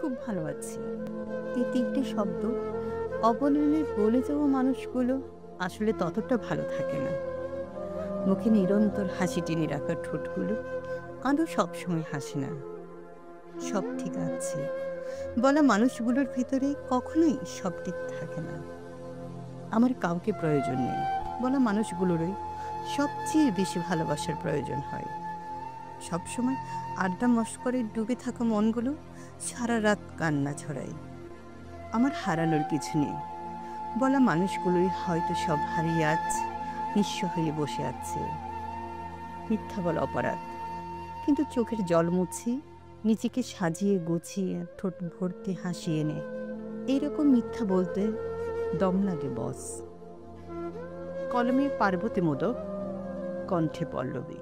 খুব ভালো আছি। এই ৩ টে শব্দ অবলীলায় বলে যাওয়া মানুষগুলো আসলে ততটা ভালো থাকে না। মুখে নিরন্তর হাসি টেনে রাখা ঠোঁটগুলো আদৌ সবসময় হাসে না। সব ঠিক আছে বলা মানুষগুলোর ভিতরে কখনোই সব ঠিক থাকে না। আমার কাউকে প্রয়োজন নেই বলা মানুষগুলোরই সবচেয়ে বেশি ভালোবাসার প্রয়োজন হয়। সবসময় আড্ডা মশকরে ডুবে থাকা মনগুলো সারা রাত কান্না ছড়ায়। আমার হারানোর কিছু নেই বলা মানুষগুলোই হয়তো সব হারিয়ে আজ নিঃস্ব হয়ে বসে আছে। মিথ্যা বলা অপরাধ, কিন্তু চোখের জল মুছে নিজেকে সাজিয়ে গুছিয়ে ঠোঁট ভর্তি হাসি এনে এইরকম মিথ্যা বলতে দম লাগে বস। কলমে পার্বতী মোদক, কণ্ঠে পল্লবী।